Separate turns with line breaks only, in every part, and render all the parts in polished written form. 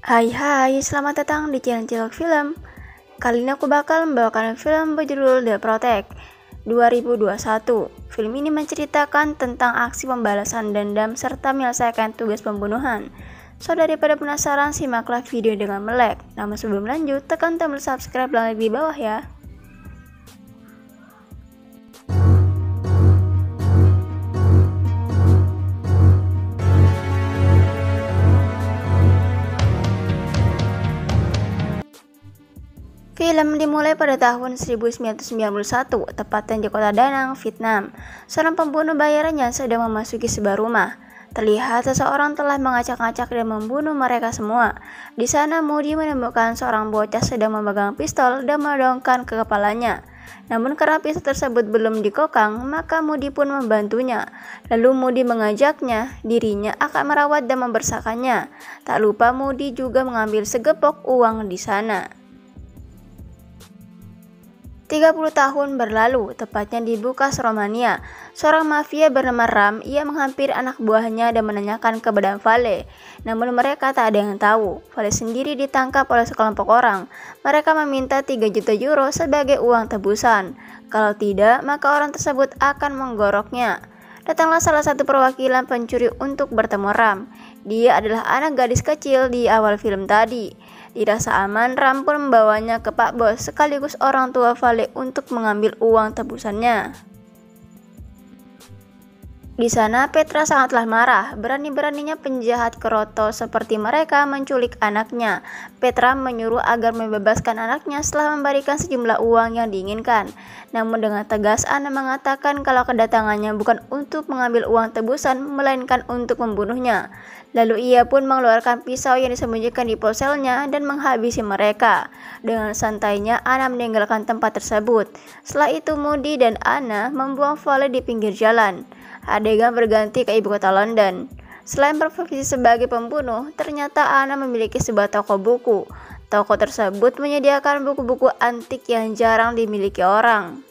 Hai, selamat datang di channel Cilok Film. Kali ini aku bakal membawakan film berjudul The Protect 2021. Film ini menceritakan tentang aksi pembalasan dendam serta menyelesaikan tugas pembunuhan. So, daripada penasaran, simaklah video dengan melek. Namun sebelum lanjut, tekan tombol subscribe dan like di bawah ya. Film dimulai pada tahun 1991, tepatnya di kota Da Nang, Vietnam. Seorang pembunuh bayaran yang sedang memasuki sebuah rumah. Terlihat seseorang telah mengacak-ngacak dan membunuh mereka semua. Di sana, Moody menemukan seorang bocah sedang memegang pistol dan menodongkan ke kepalanya. Namun karena pistol tersebut belum dikokang, maka Moody pun membantunya. Lalu Moody mengajaknya, dirinya akan merawat dan membersihkannya. Tak lupa Moody juga mengambil segepok uang di sana. 30 tahun berlalu, tepatnya di Bukas, Romania. Seorang mafia bernama Ram, ia menghampiri anak buahnya dan menanyakan keberadaan Vale. Namun mereka tak ada yang tahu. Vale sendiri ditangkap oleh sekelompok orang. Mereka meminta 3 juta euro sebagai uang tebusan. Kalau tidak, maka orang tersebut akan menggoroknya. Datanglah salah satu perwakilan pencuri untuk bertemu Ram. Dia adalah anak gadis kecil di awal film tadi. Dirasa aman, Ram pun membawanya ke Pak Bos sekaligus orang tua Vale untuk mengambil uang tebusannya. Di sana Petra sangatlah marah, berani-beraninya penjahat keroto seperti mereka menculik anaknya. Petra menyuruh agar membebaskan anaknya setelah memberikan sejumlah uang yang diinginkan. Namun dengan tegas Anna mengatakan kalau kedatangannya bukan untuk mengambil uang tebusan, melainkan untuk membunuhnya. Lalu ia pun mengeluarkan pisau yang disembunyikan di ponselnya dan menghabisi mereka. Dengan santainya Anna meninggalkan tempat tersebut. Setelah itu Moody dan Anna membuang Vale di pinggir jalan. Adegan berganti ke ibu kota London. Selain berprofesi sebagai pembunuh, ternyata Anna memiliki sebuah toko buku. Toko tersebut menyediakan buku-buku antik yang jarang dimiliki orang.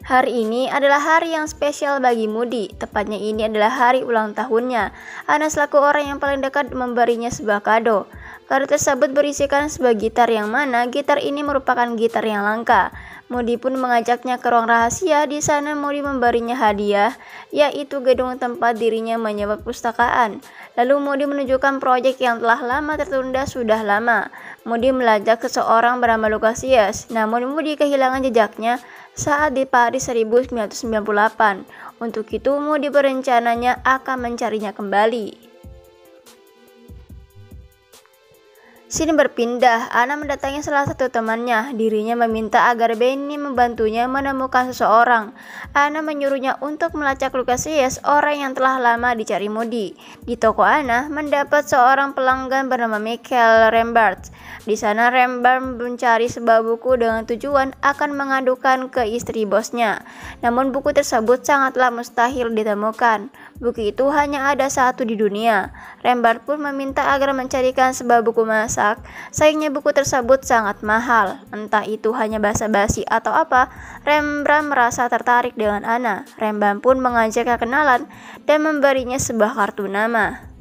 Hari ini adalah hari yang spesial bagi Moody, tepatnya ini adalah hari ulang tahunnya. Anna selaku orang yang paling dekat memberinya sebuah kado. Kado tersebut berisikan sebuah gitar yang mana gitar ini merupakan gitar yang langka. Moody pun mengajaknya ke ruang rahasia. Di sana Moody memberinya hadiah, yaitu gedung tempat dirinya menyewa perpustakaan. Lalu Moody menunjukkan proyek yang telah lama tertunda sudah lama. Moody melacak seseorang bernama Lucasius, namun Moody kehilangan jejaknya saat di Paris 1998. Untuk itu Moody berencananya akan mencarinya kembali. Scene berpindah, Anna mendatangi salah satu temannya. Dirinya meminta agar Benny membantunya menemukan seseorang. Anna menyuruhnya untuk melacak Lucasius, orang yang telah lama dicari Moody. Di toko Anna mendapat seorang pelanggan bernama Michael Rembrandt. Di sana Rembrandt mencari sebuah buku dengan tujuan akan mengadukan ke istri bosnya. Namun buku tersebut sangatlah mustahil ditemukan. Buku itu hanya ada satu di dunia. Rembrandt pun meminta agar mencarikan sebuah buku masak. Sayangnya buku tersebut sangat mahal. Entah itu hanya basa-basi atau apa, Rembrandt merasa tertarik dengan Anna. Rembrandt pun mengajaknya kenalan dan memberinya sebuah kartu nama.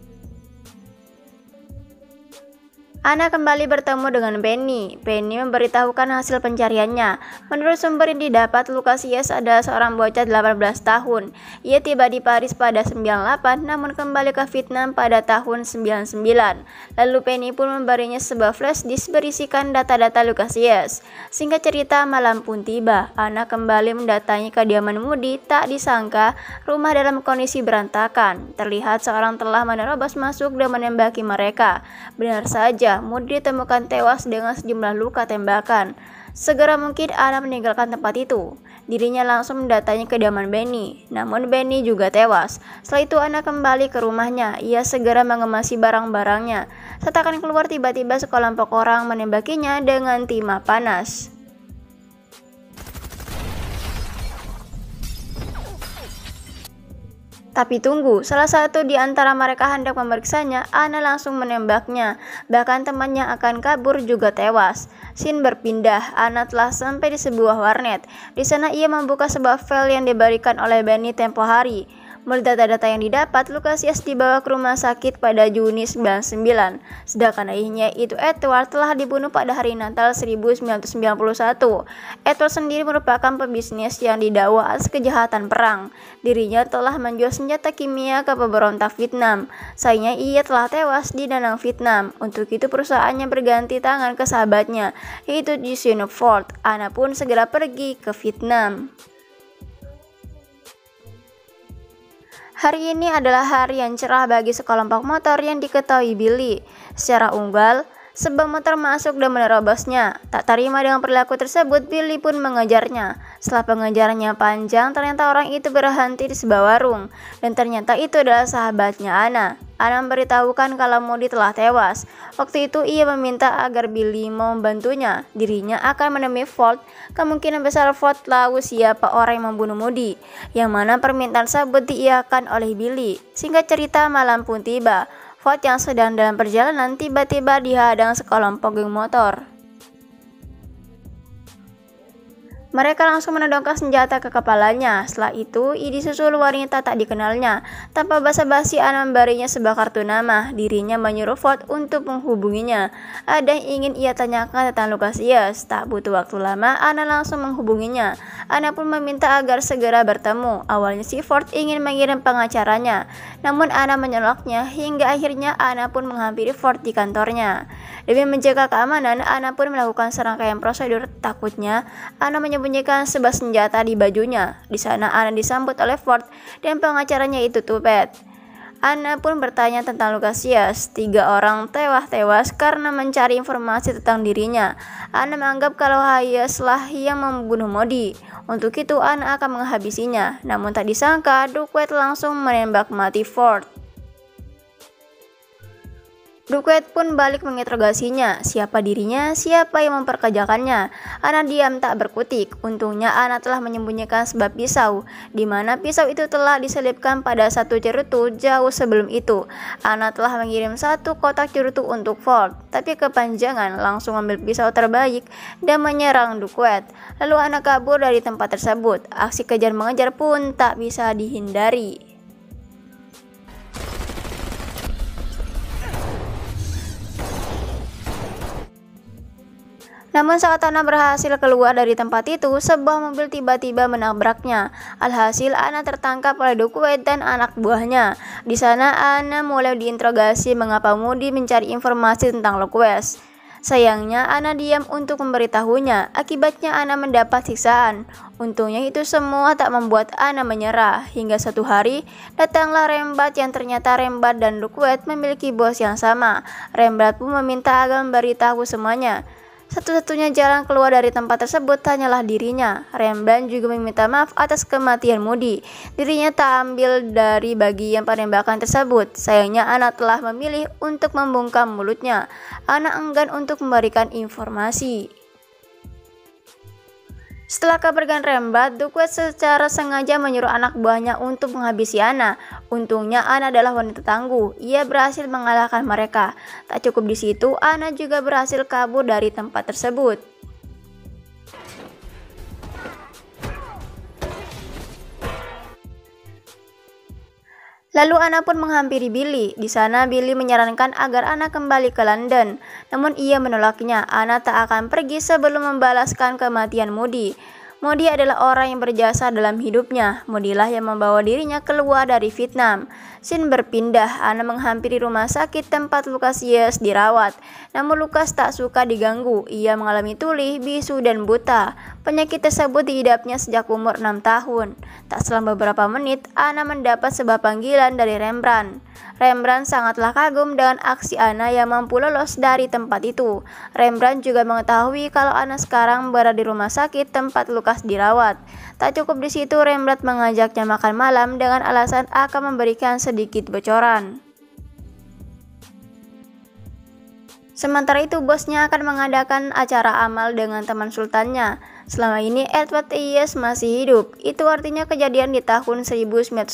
Anna kembali bertemu dengan Benny. Benny memberitahukan hasil pencariannya. Menurut sumber yang didapat, Lucasius adalah seorang bocah 18 tahun. Ia tiba di Paris pada 98, namun kembali ke Vietnam pada tahun 99. Lalu Benny pun memberinya sebuah flash disk berisikan data-data Lucasius. Singkat cerita, malam pun tiba. Anna kembali mendatangi kediaman Moody. Tak disangka, rumah dalam kondisi berantakan. Terlihat seorang telah menerobos masuk dan menembaki mereka. Benar saja, Moody ditemukan tewas dengan sejumlah luka tembakan. Segera mungkin Anna meninggalkan tempat itu. Dirinya langsung mendatangi kediaman Benny, namun Benny juga tewas. Setelah itu Anna kembali ke rumahnya. Ia segera mengemasi barang-barangnya. Saat akan keluar, tiba-tiba sekelompok orang menembakinya dengan timah panas. Tapi tunggu, salah satu di antara mereka hendak memeriksanya. Anna langsung menembaknya. Bahkan temannya akan kabur juga tewas. Scene berpindah, Anna telah sampai di sebuah warnet. Di sana ia membuka sebuah file yang diberikan oleh Benny tempo hari. Menurut data-data yang didapat, Lucasius dibawa ke rumah sakit pada Juni 1999, sedangkan ayahnya itu Edward telah dibunuh pada hari Natal 1991. Edward sendiri merupakan pebisnis yang didakwa atas kejahatan perang. Dirinya telah menjual senjata kimia ke pemberontak Vietnam. Sayangnya ia telah tewas di Danang, Vietnam. Untuk itu perusahaannya berganti tangan ke sahabatnya, yaitu Jisoo Ford. Anna pun segera pergi ke Vietnam. Hari ini adalah hari yang cerah bagi sekelompok motor yang diketahui Billy. Secara unggal, sebuah motor masuk dan menerobosnya. Tak terima dengan perilaku tersebut, Billy pun mengejarnya. Setelah pengejarannya panjang, ternyata orang itu berhenti di sebuah warung. Dan ternyata itu adalah sahabatnya Anna. Anna memberitahukan kalau Moody telah tewas. Waktu itu ia meminta agar Billy mau membantunya. Dirinya akan menemui Ford. Kemungkinan besar Ford tahu siapa orang yang membunuh Moody, yang mana permintaan tersebut diiyakan oleh Billy. Singkat cerita, malam pun tiba. Ford yang sedang dalam perjalanan tiba-tiba dihadang sekelompok geng motor. Mereka langsung menodongkan senjata ke kepalanya. Setelah itu, disusul wanita tak dikenalnya. Tanpa basa-basi, Anna memberinya sebuah kartu nama. Dirinya menyuruh Ford untuk menghubunginya. Ada yang ingin ia tanyakan tentang Lucasius. Tak butuh waktu lama, Anna langsung menghubunginya. Anna pun meminta agar segera bertemu. Awalnya si Ford ingin mengirim pengacaranya, namun Anna menolaknya. Hingga akhirnya Anna pun menghampiri Ford di kantornya. Demi menjaga keamanan, Anna pun melakukan serangkaian prosedur. Takutnya, Anna menyembunyikan sebuah senjata di bajunya. Di sana Anna disambut oleh Ford dan pengacaranya itu Tupet. Anna pun bertanya tentang Lucasius. 3 orang tewas karena mencari informasi tentang dirinya. Anna menganggap kalau Hayeslah yang membunuh Moody. Untuk itu Anna akan menghabisinya. Namun tak disangka Duquette langsung menembak mati Ford. Duquette pun balik menginterogasinya. Siapa dirinya? Siapa yang memperkerjakannya? Anna diam tak berkutik. Untungnya Anna telah menyembunyikan sebuah pisau, di mana pisau itu telah diselipkan pada satu cerutu jauh sebelum itu. Anna telah mengirim 1 kotak cerutu untuk Ford, tapi kepanjangan langsung ambil pisau terbaik dan menyerang Duquette. Lalu Anna kabur dari tempat tersebut. Aksi kejar mengejar pun tak bisa dihindari. Namun saat Anna berhasil keluar dari tempat itu, sebuah mobil tiba-tiba menabraknya. Alhasil Anna tertangkap oleh Duquette dan anak buahnya. Di sana Anna mulai diinterogasi mengapa Moody mencari informasi tentang Lucasius. Sayangnya Anna diam untuk memberitahunya. Akibatnya Anna mendapat siksaan. Untungnya itu semua tak membuat Anna menyerah. Hingga suatu hari datanglah Rembrandt yang ternyata Rembrandt dan Duquette memiliki bos yang sama. Rembrandt pun meminta agar memberitahu semuanya. Satu-satunya jalan keluar dari tempat tersebut hanyalah dirinya. Rembrandt juga meminta maaf atas kematian Moody. Dirinya tak ambil dari bagian penembakan tersebut. Sayangnya Anna telah memilih untuk membungkam mulutnya. Anna enggan untuk memberikan informasi. Setelah kepergian Rembrandt, Duquette secara sengaja menyuruh anak buahnya untuk menghabisi Anna. Untungnya Anna adalah wanita tangguh. Ia berhasil mengalahkan mereka. Tak cukup di situ, Anna juga berhasil kabur dari tempat tersebut. Lalu Anna pun menghampiri Billy. Di sana Billy menyarankan agar Anna kembali ke London. Namun ia menolaknya. Anna tak akan pergi sebelum membalaskan kematian Moody. Moody adalah orang yang berjasa dalam hidupnya. Moody lah yang membawa dirinya keluar dari Vietnam. Scene berpindah. Anna menghampiri rumah sakit tempat Lucasius dirawat. Namun Lucas tak suka diganggu. Ia mengalami tuli, bisu, dan buta. Penyakit tersebut diidapnya sejak umur 6 tahun. Tak selang beberapa menit, Anna mendapat sebuah panggilan dari Rembrandt. Rembrandt sangatlah kagum dengan aksi Anna yang mampu lolos dari tempat itu. Rembrandt juga mengetahui kalau Anna sekarang berada di rumah sakit tempat Lucas dirawat. Tak cukup di situ, Rembrandt mengajaknya makan malam dengan alasan akan memberikan sedikit bocoran. Sementara itu, bosnya akan mengadakan acara amal dengan teman sultannya. Selama ini Edward Hayes masih hidup. Itu artinya kejadian di tahun 1991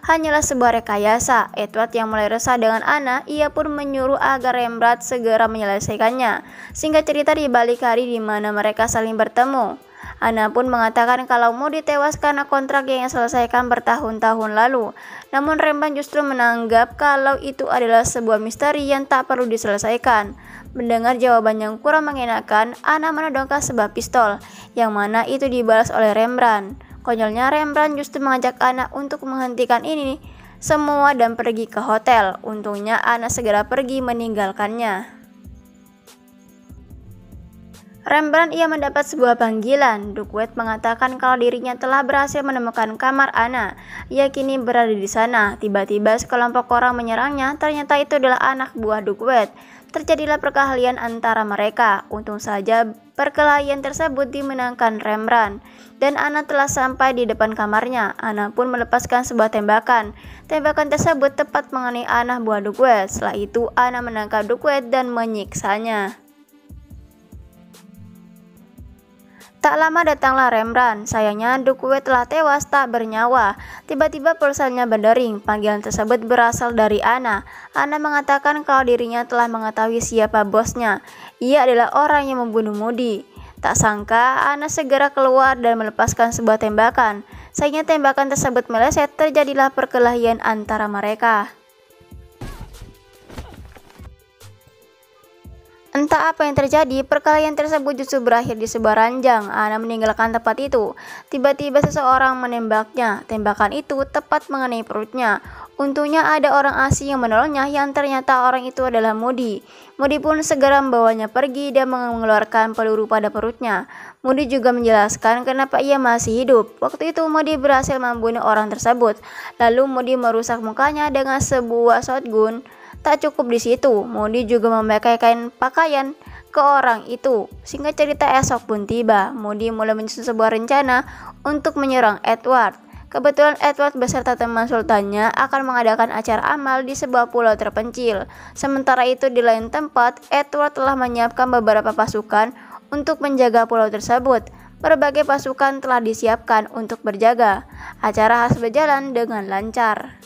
hanyalah sebuah rekayasa. Edward yang mulai resah dengan Anna, ia pun menyuruh agar Rembrandt segera menyelesaikannya. Singkat cerita, di balik hari di mana mereka saling bertemu, Ana pun mengatakan kalau Moody tewas karena kontrak yang selesaikan bertahun-tahun lalu. Namun Rembrandt justru menanggap kalau itu adalah sebuah misteri yang tak perlu diselesaikan. Mendengar jawaban yang kurang mengenakan, Ana menodongkan sebuah pistol, yang mana itu dibalas oleh Rembrandt. Konyolnya Rembrandt justru mengajak Ana untuk menghentikan ini semua dan pergi ke hotel. Untungnya Ana segera pergi meninggalkannya. Rembrandt ia mendapat sebuah panggilan. Duckworth mengatakan kalau dirinya telah berhasil menemukan kamar Ana. Ia kini berada di sana. Tiba-tiba sekelompok orang menyerangnya. Ternyata itu adalah anak buah Duckworth. Terjadilah perkelahian antara mereka. Untung saja perkelahian tersebut dimenangkan Rembrandt. Dan Ana telah sampai di depan kamarnya. Ana pun melepaskan sebuah tembakan. Tembakan tersebut tepat mengenai anak buah Duckworth. Setelah itu Ana menangkap Duckworth dan menyiksanya. Tak lama datanglah Rembrandt. Sayangnya Duckworth telah tewas tak bernyawa. Tiba-tiba pulsanya berdering. Panggilan tersebut berasal dari Ana. Ana mengatakan kalau dirinya telah mengetahui siapa bosnya. Ia adalah orang yang membunuh Moody. Tak sangka Ana segera keluar dan melepaskan sebuah tembakan. Sayangnya tembakan tersebut meleset. Terjadilah perkelahian antara mereka. Entah apa yang terjadi, perkelahian tersebut justru berakhir di sebuah ranjang. Ana meninggalkan tempat itu. Tiba-tiba seseorang menembaknya. Tembakan itu tepat mengenai perutnya. Untungnya ada orang asing yang menolongnya, yang ternyata orang itu adalah Moody. Moody pun segera membawanya pergi dan mengeluarkan peluru pada perutnya. Moody juga menjelaskan kenapa ia masih hidup. Waktu itu Moody berhasil membunuh orang tersebut. Lalu Moody merusak mukanya dengan sebuah shotgun. Tak cukup di situ, Moody juga memakaikan pakaian ke orang itu. Singkat cerita, esok pun tiba. Moody mulai menyusun sebuah rencana untuk menyerang Edward. Kebetulan Edward beserta teman sultannya akan mengadakan acara amal di sebuah pulau terpencil. Sementara itu di lain tempat, Edward telah menyiapkan beberapa pasukan untuk menjaga pulau tersebut. Berbagai pasukan telah disiapkan untuk berjaga. Acara harus berjalan dengan lancar.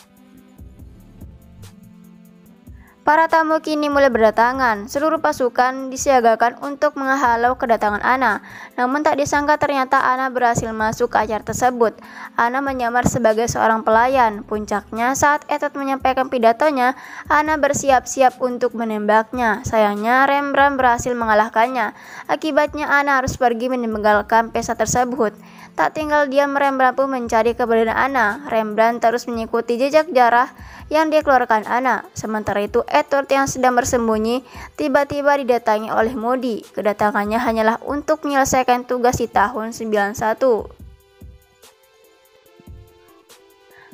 Para tamu kini mulai berdatangan. Seluruh pasukan disiagakan untuk menghalau kedatangan Ana. Namun tak disangka ternyata Ana berhasil masuk ke acara tersebut. Ana menyamar sebagai seorang pelayan. Puncaknya saat Edward menyampaikan pidatonya, Ana bersiap-siap untuk menembaknya. Sayangnya Rembrandt berhasil mengalahkannya. Akibatnya Ana harus pergi meninggalkan pesta tersebut. Tak tinggal diam, Rembrandt pun mencari keberadaan Ana. Rembrandt terus mengikuti jejak darah yang dikeluarkan Ana. Sementara itu Edward yang sedang bersembunyi tiba-tiba didatangi oleh Moody. Kedatangannya hanyalah untuk menyelesaikan tugas di tahun 91.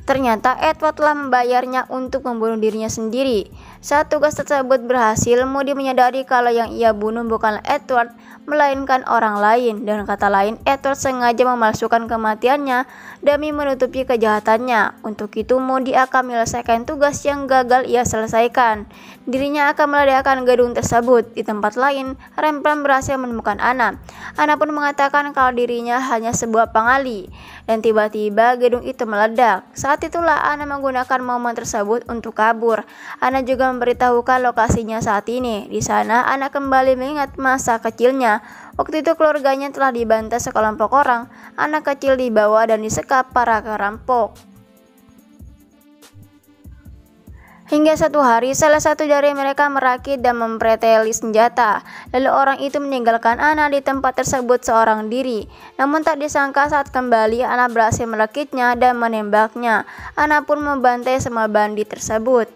Ternyata Edward telah membayarnya untuk membunuh dirinya sendiri. Saat tugas tersebut berhasil, Moody menyadari kalau yang ia bunuh bukanlah Edward, melainkan orang lain. Dengan kata lain, Edward sengaja memalsukan kematiannya demi menutupi kejahatannya. Untuk itu, Moody akan menyelesaikan tugas yang gagal ia selesaikan. Dirinya akan meledakkan gedung tersebut. Di tempat lain, Rembrandt berhasil menemukan Ana. Ana pun mengatakan kalau dirinya hanya sebuah pengali. Dan tiba-tiba gedung itu meledak. Saat itulah Ana menggunakan momen tersebut untuk kabur. Ana juga memberitahukan lokasinya saat ini. Di sana, Ana kembali mengingat masa kecilnya. Waktu itu keluarganya telah dibantai sekelompok orang. Anak kecil dibawa dan disekap para perampok. Hingga satu hari, salah satu dari mereka merakit dan mempreteli senjata. Lalu orang itu meninggalkan Ana di tempat tersebut seorang diri. Namun tak disangka saat kembali, Ana berhasil merakitnya dan menembaknya. Ana pun membantai semua bandit tersebut.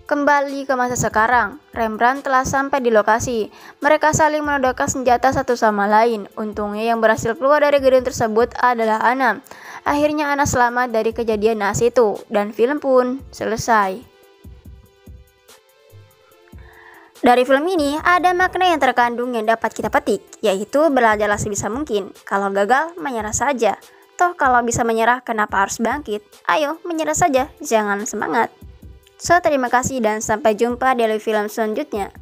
Kembali ke masa sekarang, Rembrandt telah sampai di lokasi. Mereka saling menodongkan senjata satu sama lain. Untungnya yang berhasil keluar dari gedung tersebut adalah Ana. Akhirnya Ana selamat dari kejadian naas itu, dan film pun selesai. Dari film ini ada makna yang terkandung yang dapat kita petik, yaitu belajarlah sebisa mungkin. Kalau gagal, menyerah saja. Toh kalau bisa menyerah, kenapa harus bangkit? Ayo, menyerah saja, jangan semangat. So, terima kasih dan sampai jumpa di film selanjutnya.